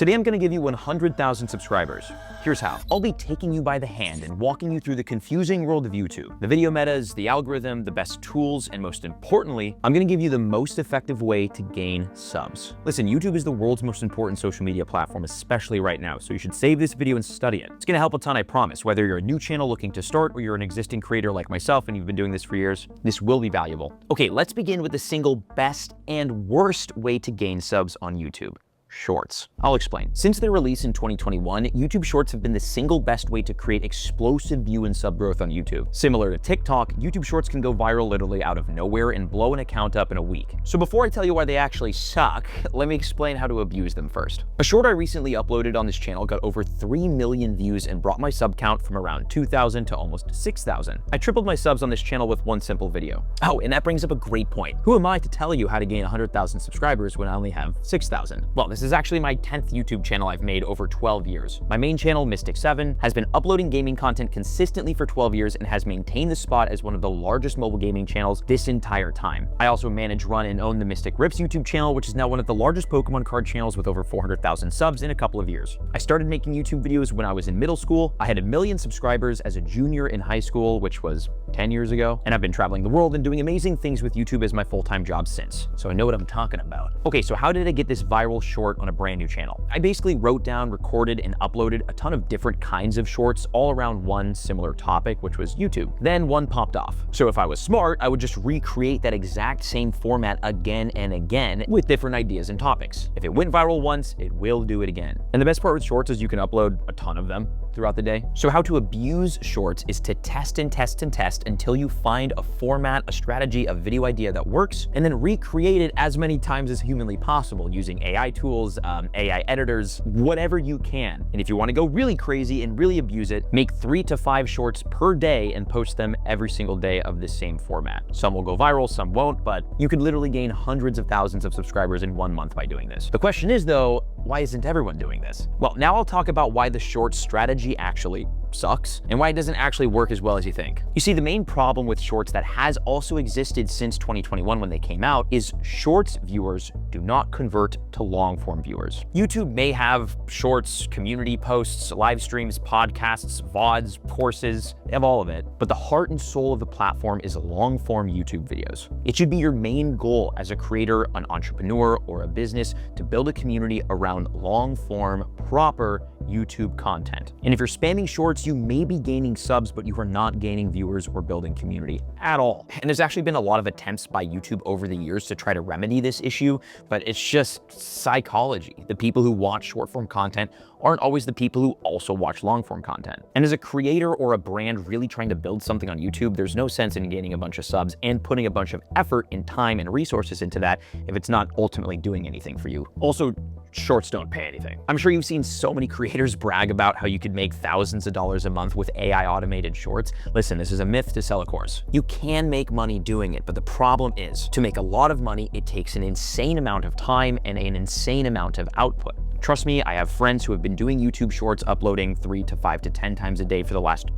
Today I'm going to give you 100,000 subscribers. Here's how. I'll be taking you by the hand and walking you through the confusing world of YouTube, the video metas, the algorithm, the best tools, and most importantly, I'm going to give you the most effective way to gain subs. Listen, YouTube is the world's most important social media platform, especially right now, so you should save this video and study it. It's going to help a ton, I promise. Whether you're a new channel looking to start or you're an existing creator like myself and you've been doing this for years, this will be valuable. Okay, let's begin with the single best and worst way to gain subs on YouTube. Shorts. I'll explain. Since their release in 2021, YouTube Shorts have been the single best way to create explosive view and sub growth on YouTube. Similar to TikTok, YouTube Shorts can go viral literally out of nowhere and blow an account up in a week. So before I tell you why they actually suck, let me explain how to abuse them first. A short I recently uploaded on this channel got over 3 million views and brought my sub count from around 2,000 to almost 6,000. I tripled my subs on this channel with one simple video. Oh, and that brings up a great point. Who am I to tell you how to gain 100,000 subscribers when I only have 6,000? Well, this is actually my 10th YouTube channel I've made over 12 years. My main channel, Mystic7, has been uploading gaming content consistently for 12 years and has maintained the spot as one of the largest mobile gaming channels this entire time. I also manage, run, and own the Mystic Rips YouTube channel, which is now one of the largest Pokemon card channels with over 400,000 subs in a couple of years. I started making YouTube videos when I was in middle school. I had 1 million subscribers as a junior in high school, which was 10 years ago, and I've been traveling the world and doing amazing things with YouTube as my full-time job since, so I know what I'm talking about. Okay, so how did I get this viral short on a brand new channel? I basically wrote down, recorded, and uploaded a ton of different kinds of shorts all around one similar topic, which was YouTube. Then one popped off. So if I was smart, I would just recreate that exact same format again and again with different ideas and topics. If it went viral once, it will do it again. And the best part with shorts is you can upload a ton of them throughout the day. So how to abuse shorts is to test and test and test until you find a format, a strategy, a video idea that works, and then recreate it as many times as humanly possible using AI tools, AI editors, whatever you can. And if you want to go really crazy and really abuse it, make 3 to 5 shorts per day and post them every single day of the same format. Some will go viral, some won't, but you could literally gain hundreds of thousands of subscribers in 1 month by doing this. The question is though, why isn't everyone doing this? Well, now I'll talk about why the short strategy actually sucks and why it doesn't actually work as well as you think. You see, the main problem with shorts that has also existed since 2021 when they came out is shorts viewers do not convert to long form viewers. YouTube may have shorts, community posts, live streams, podcasts, VODs, courses, they have all of it, but the heart and soul of the platform is long form YouTube videos. It should be your main goal as a creator, an entrepreneur, or a business to build a community around long form, proper YouTube content. And if you're spamming shorts, you may be gaining subs, but you are not gaining viewers or building community at all. And there's actually been a lot of attempts by YouTube over the years to try to remedy this issue, but it's just psychology. The people who watch short form content aren't always the people who also watch long form content. And as a creator or a brand really trying to build something on YouTube, there's no sense in gaining a bunch of subs and putting a bunch of effort and time and resources into that if it's not ultimately doing anything for you. Also, shorts don't pay anything. I'm sure you've seen so many creators brag about how you could make thousands of dollars a month with AI automated shorts. Listen, this is a myth to sell a course. You can make money doing it, but the problem is to make a lot of money, it takes an insane amount of time and an insane amount of output. Trust me, I have friends who have been doing YouTube shorts, uploading 3 to 5 to 10 times a day for the last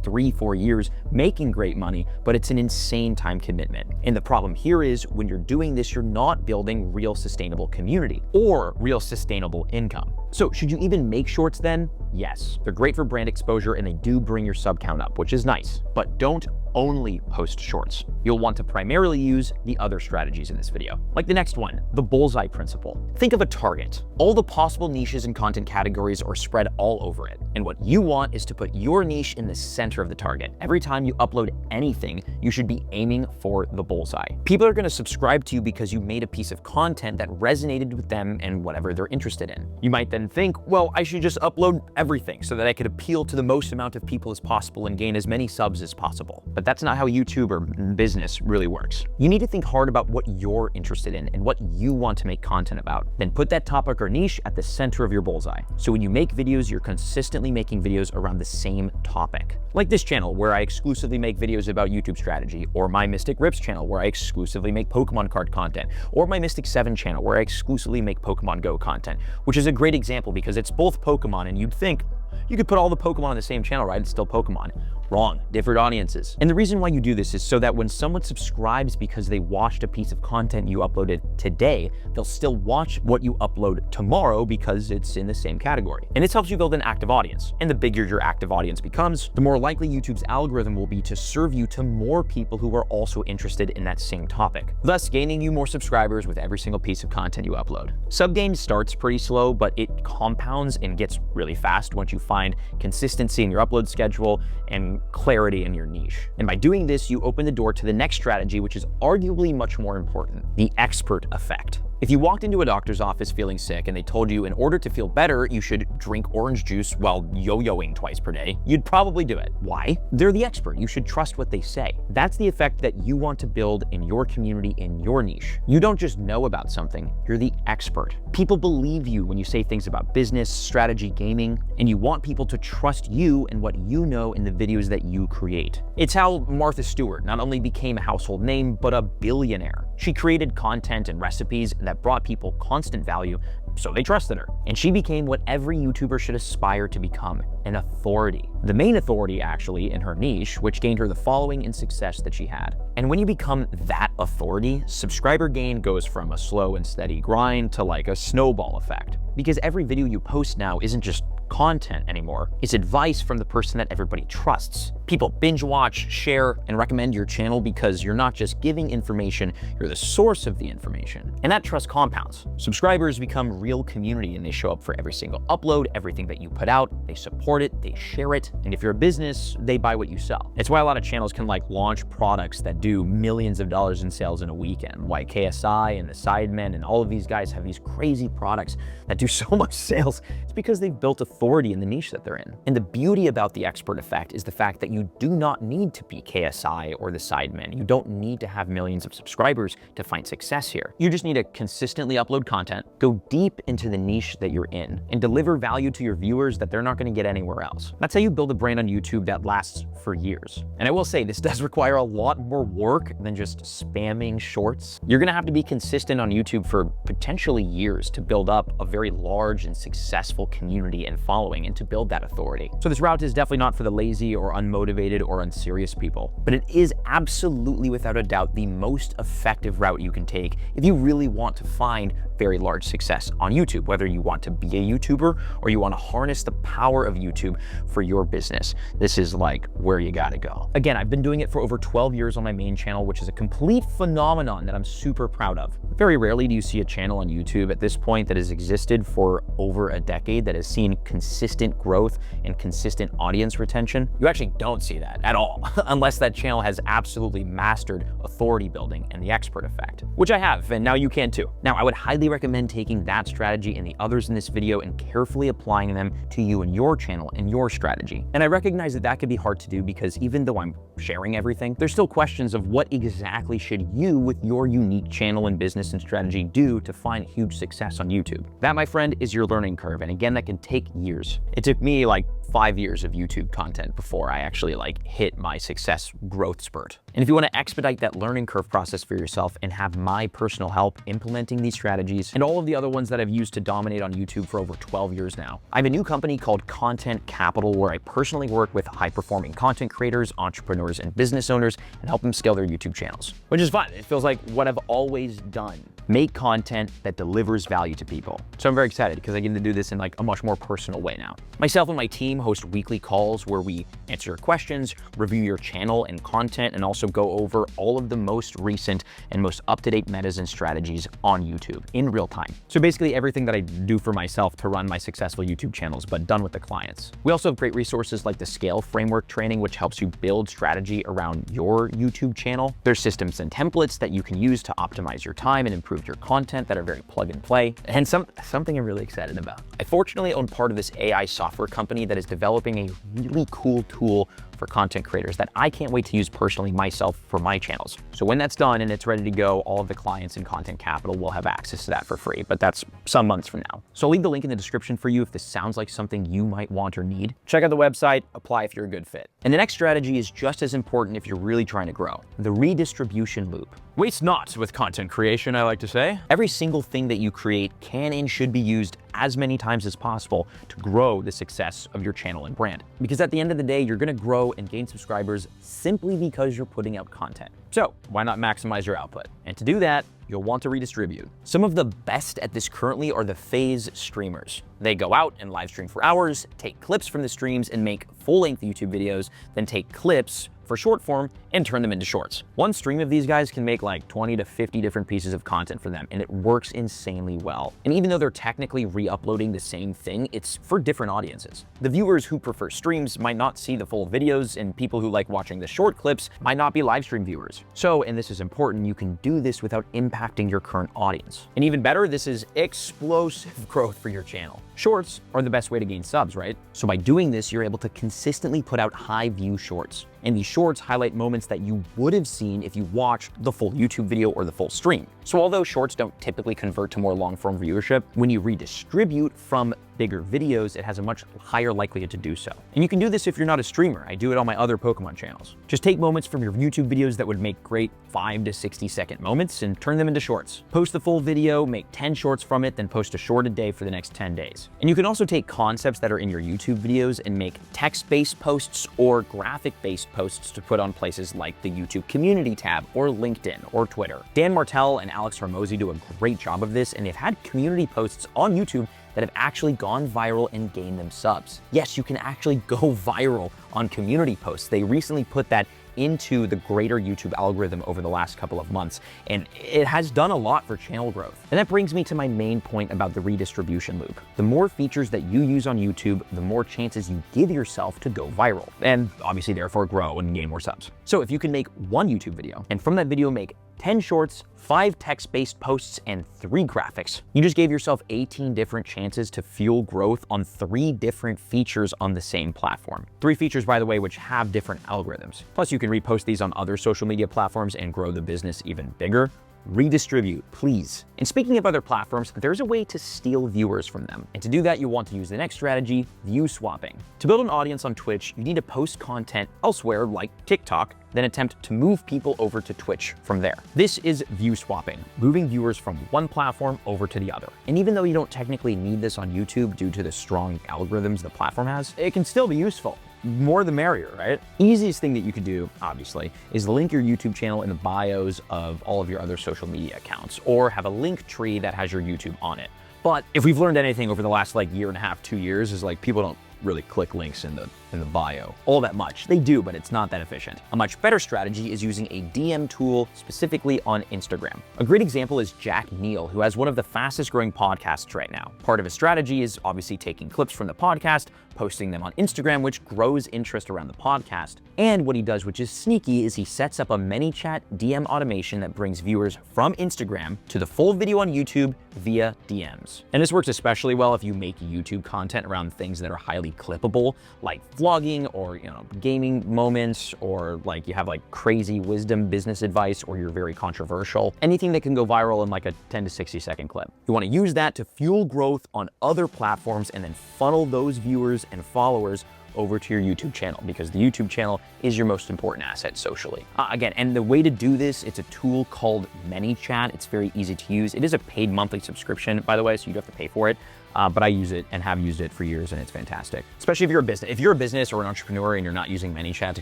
3-4 years, making great money, but it's an insane time commitment. And the problem here is when you're doing this, you're not building real sustainable community or real sustainable income. So should you even make shorts then? Yes, they're great for brand exposure and they do bring your sub count up, which is nice, but don't only post shorts. You'll want to primarily use the other strategies in this video. Like the next one, the bullseye principle. Think of a target. All the possible niches and content categories are spread all over it. And what you want is to put your niche in the center of the target. Every time you upload anything, you should be aiming for the bullseye. People are going to subscribe to you because you made a piece of content that resonated with them and whatever they're interested in. You might then think, well, I should just upload everything so that I could appeal to the most amount of people as possible and gain as many subs as possible. But that's not how YouTube or business really works. You need to think hard about what you're interested in and what you want to make content about. Then put that topic or niche at the center of your bullseye. So when you make videos, you're consistently making videos around the same topic. Like this channel where I exclusively make videos about YouTube strategy, or my Mystic Rips channel where I exclusively make Pokemon card content, or my Mystic7 channel where I exclusively make Pokemon Go content, which is a great example because it's both Pokemon and you'd think you could put all the Pokemon on the same channel, right? It's still Pokemon. Wrong, different audiences. And the reason why you do this is so that when someone subscribes because they watched a piece of content you uploaded today, they'll still watch what you upload tomorrow because it's in the same category. And this helps you build an active audience. And the bigger your active audience becomes, the more likely YouTube's algorithm will be to serve you to more people who are also interested in that same topic, thus gaining you more subscribers with every single piece of content you upload. Sub gain starts pretty slow, but it compounds and gets really fast once you find consistency in your upload schedule and clarity in your niche. And by doing this, you open the door to the next strategy, which is arguably much more important: the expert effect. If you walked into a doctor's office feeling sick and they told you in order to feel better, you should drink orange juice while yo-yoing twice per day, you'd probably do it. Why? They're the expert. You should trust what they say. That's the effect that you want to build in your community, in your niche. You don't just know about something, you're the expert. People believe you when you say things about business, strategy, gaming, and you want people to trust you and what you know in the videos that you create. It's how Martha Stewart not only became a household name, but a billionaire. She created content and recipes that brought people constant value, so they trusted her. And she became what every YouTuber should aspire to become: an authority. The main authority, actually, in her niche, which gained her the following and success that she had. And when you become that authority, subscriber gain goes from a slow and steady grind to like a snowball effect. Because every video you post now isn't just content anymore. It's advice from the person that everybody trusts. People binge watch, share, and recommend your channel because you're not just giving information, you're the source of the information. And that trust compounds. Subscribers become real community and they show up for every single upload, everything that you put out, they support it, they share it, and if you're a business, they buy what you sell. It's why a lot of channels can like launch products that do millions of dollars in sales in a weekend, like KSI and the Sidemen, and all of these guys have these crazy products that do so much sales. It's because they've built authority in the niche that they're in. And the beauty about the expert effect is the fact that you do not need to be KSI or the Sidemen. You don't need to have millions of subscribers to find success here. You just need to consistently upload content, go deep into the niche that you're in, and deliver value to your viewers that they're not going to get anywhere else. That's how you build a brand on YouTube that lasts for years. And I will say, this does require a lot more work than just spamming shorts. You're going to have to be consistent on YouTube for potentially years to build up a very large and successful community and following, and to build that authority. So this route is definitely not for the lazy or unmotivated or unserious people, but it is absolutely, without a doubt, the most effective route you can take if you really want to find very large success on YouTube, whether you want to be a YouTuber or you want to harness the power of YouTube for your business. This is like where you gotta go. Again, I've been doing it for over 12 years on my main channel, which is a complete phenomenon that I'm super proud of. Very rarely do you see a channel on YouTube at this point that has existed for over a decade that has seen consistent growth and consistent audience retention. You actually don't see that at all, unless that channel has absolutely mastered authority building and the expert effect, which I have, and now you can too. Now, I would highly recommend taking that strategy and the others in this video and carefully applying them to you and your channel and your strategy. And I recognize that that could be hard to do because even though I'm sharing everything, there's still questions of what exactly should you with your unique channel and business and strategy do to find huge success on YouTube. That, my friend, is your learning curve. And again, that can take years. It took me like 5 years of YouTube content before I actually hit my success growth spurt. And if you want to expedite that learning curve process for yourself and have my personal help implementing these strategies and all of the other ones that I've used to dominate on YouTube for over 12 years now, I have a new company called Content Capital where I personally work with high-performing content creators, entrepreneurs, and business owners and help them scale their YouTube channels, which is fun. It feels like what I've always done. Make content that delivers value to people. So I'm very excited because I get to do this in a much more personal way now. Myself and my team host weekly calls where we answer your questions, review your channel and content, and also go over all of the most recent and most up-to-date metas and strategies on YouTube in real time. So basically everything that I do for myself to run my successful YouTube channels, but done with the clients. We also have great resources like the Scale Framework training, which helps you build strategy around your YouTube channel. There's systems and templates that you can use to optimize your time and improve your content that are very plug and play. And something I'm really excited about. I fortunately own part of this AI software company that is developing a really cool tool for content creators that I can't wait to use personally myself for my channels. So when that's done and it's ready to go, all of the clients in Content Capital will have access to that for free, but that's some months from now. So I'll leave the link in the description for you if this sounds like something you might want or need. Check out the website, apply if you're a good fit. And the next strategy is just as important if you're really trying to grow: the redistribution loop. Waste not with content creation, I like to say. Every single thing that you create can and should be used as many times as possible to grow the success of your channel and brand. Because at the end of the day, you're gonna grow and gain subscribers simply because you're putting out content. So why not maximize your output? And to do that, you'll want to redistribute. Some of the best at this currently are the FaZe streamers. They go out and live stream for hours, take clips from the streams and make full-length YouTube videos, then take clips for short form and turn them into shorts. One stream of these guys can make like 20 to 50 different pieces of content for them, and it works insanely well. And even though they're technically re-uploading the same thing, it's for different audiences. The viewers who prefer streams might not see the full videos, and people who like watching the short clips might not be live stream viewers. So, and this is important, you can do this without impacting your current audience. And even better, this is explosive growth for your channel. Shorts are the best way to gain subs, right? So by doing this, you're able to consistently put out high view shorts. And these shorts highlight moments that you would have seen if you watched the full YouTube video or the full stream. So although shorts don't typically convert to more long-form viewership, when you redistribute from bigger videos, it has a much higher likelihood to do so. And you can do this if you're not a streamer. I do it on my other Pokemon channels. Just take moments from your YouTube videos that would make great 5 to 60-second moments and turn them into shorts. Post the full video, make 10 shorts from it, then post a short a day for the next 10 days. And you can also take concepts that are in your YouTube videos and make text-based posts or graphic-based posts to put on places like the YouTube community tab or LinkedIn or Twitter. Dan Martell and Alex Hormozi do a great job of this, and they've had community posts on YouTube that have actually gone viral and gained them subs. Yes, you can actually go viral on community posts. They recently put that into the greater YouTube algorithm over the last couple of months, and it has done a lot for channel growth. And that brings me to my main point about the redistribution loop. The more features that you use on YouTube, the more chances you give yourself to go viral, and obviously therefore grow and gain more subs. So if you can make one YouTube video, and from that video make 10 shorts, 5 text-based posts, and 3 graphics, you just gave yourself 18 different chances to fuel growth on 3 different features on the same platform. 3 features, by the way, which have different algorithms. Plus, you can repost these on other social media platforms and grow the business even bigger. Redistribute, please. And speaking of other platforms, there's a way to steal viewers from them. And to do that, you want to use the next strategy, view swapping. To build an audience on Twitch, you need to post content elsewhere like TikTok, then attempt to move people over to Twitch from there. This is view swapping, moving viewers from one platform over to the other. And even though you don't technically need this on YouTube due to the strong algorithms the platform has, it can still be useful. More the merrier, right? Easiest thing that you could do, obviously, is link your YouTube channel in the bios of all of your other social media accounts, or have a link tree that has your YouTube on it. But if we've learned anything over the last like year and a half, 2 years, is like people don't really click links in the bio all that much. They do, but it's not that efficient. A much better strategy is using a DM tool specifically on Instagram. A great example is Jack Neal, who has one of the fastest growing podcasts right now. Part of his strategy is obviously taking clips from the podcast, posting them on Instagram, which grows interest around the podcast. And what he does, which is sneaky, is he sets up a ManyChat DM automation that brings viewers from Instagram to the full video on YouTube via DMs. And this works especially well if you make YouTube content around things that are highly clippable, like vlogging or, gaming moments, or like you have like crazy wisdom business advice, or you're very controversial. Anything that can go viral in like a 10 to 60-second clip. You want to use that to fuel growth on other platforms and then funnel those viewers and followers over to your YouTube channel, because the YouTube channel is your most important asset socially. Again, and the way to do this, it's a tool called ManyChat. It's very easy to use. It is a paid monthly subscription, by the way, so you don't have to pay for it. But I use it and have used it for years, and it's fantastic. Especially if you're a business. If you're a business or an entrepreneur and you're not using ManyChat to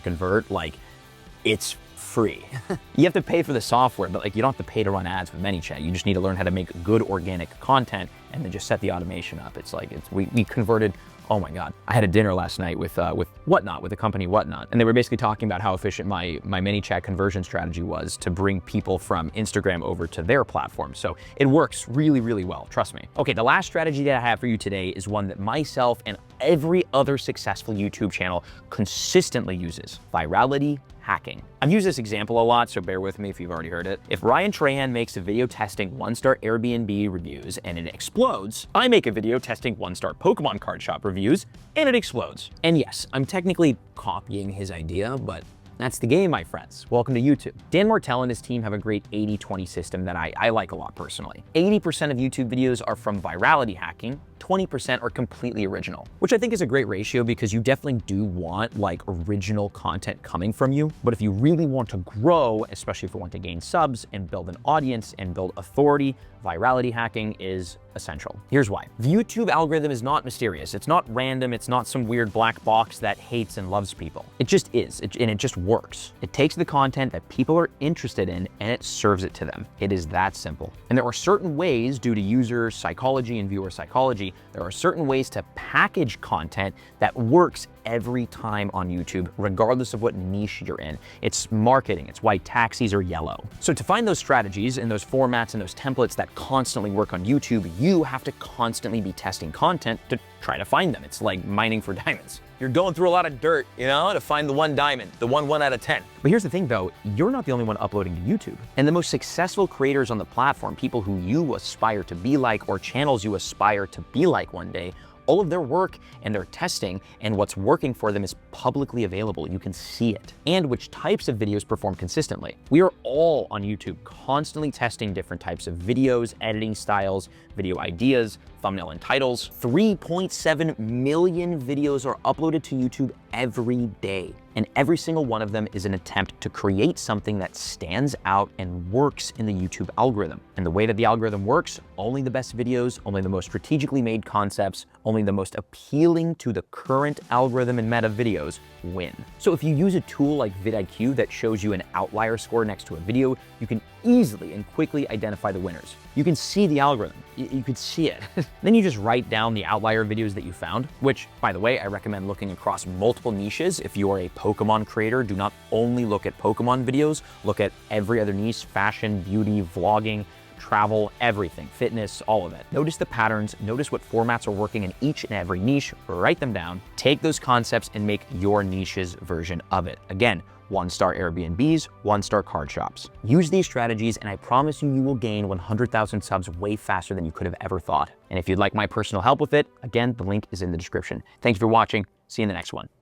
convert, like, it's free. You have to pay for the software, but like you don't have to pay to run ads with ManyChat. You just need to learn how to make good organic content and then just set the automation up. It's like, we converted, oh my God. I had a dinner last night with Whatnot, with the company Whatnot, and they were basically talking about how efficient my ManyChat conversion strategy was to bring people from Instagram over to their platform. So it works really, really well, trust me. Okay, the last strategy that I have for you today is one that myself and every other successful YouTube channel consistently uses: virality hacking. I've used this example a lot, so bear with me if you've already heard it. If Ryan Trahan makes a video testing 1-star Airbnb reviews and it explodes, I make a video testing 1-star Pokemon card shop reviews and it explodes. And yes, I'm technically copying his idea, but that's the game, my friends. Welcome to YouTube. Dan Martell and his team have a great 80-20 system that I like a lot personally. 80% of YouTube videos are from virality hacking, 20% are completely original, which I think is a great ratio because you definitely do want like original content coming from you. But if you really want to grow, especially if you want to gain subs and build an audience and build authority, virality hacking is essential. Here's why. The YouTube algorithm is not mysterious. It's not random. It's not some weird black box that hates and loves people. It just is, and it just works. It takes the content that people are interested in and it serves it to them. It is that simple. And there are certain ways, due to user psychology and viewer psychology, there are certain ways to package content that works every time on YouTube, regardless of what niche you're in. It's marketing. It's why taxis are yellow. So to find those strategies and those formats and those templates that constantly work on YouTube, you have to constantly be testing content to try to find them. It's like mining for diamonds. You're going through a lot of dirt, you know, to find the one diamond, the one out of 10. But here's the thing though, you're not the only one uploading to YouTube. And the most successful creators on the platform, people who you aspire to be like or channels you aspire to be like one day, all of their work and their testing and what's working for them is publicly available. You can see it. And which types of videos perform consistently. We are all on YouTube constantly testing different types of videos, editing styles, video ideas, thumbnail and titles. 3.7 million videos are uploaded to YouTube every day. And every single one of them is an attempt to create something that stands out and works in the YouTube algorithm. And the way that the algorithm works, only the best videos, only the most strategically made concepts, only the most appealing to the current algorithm and meta videos win. So if you use a tool like vidIQ that shows you an outlier score next to a video, you can easily and quickly identify the winners. You can see the algorithm. You could see it. Then you just write down the outlier videos that you found, which, by the way, I recommend looking across multiple niches. If you are a Pokemon creator, do not only look at Pokemon videos, look at every other niche: fashion, beauty, vlogging, travel, everything, fitness, all of it. Notice the patterns, notice what formats are working in each and every niche, write them down, take those concepts and make your niche's version of it. Again, 1-star Airbnbs, 1-star card shops. Use these strategies and I promise you, you will gain 100,000 subs way faster than you could have ever thought. And if you'd like my personal help with it, again, the link is in the description. Thanks for watching. See you in the next one.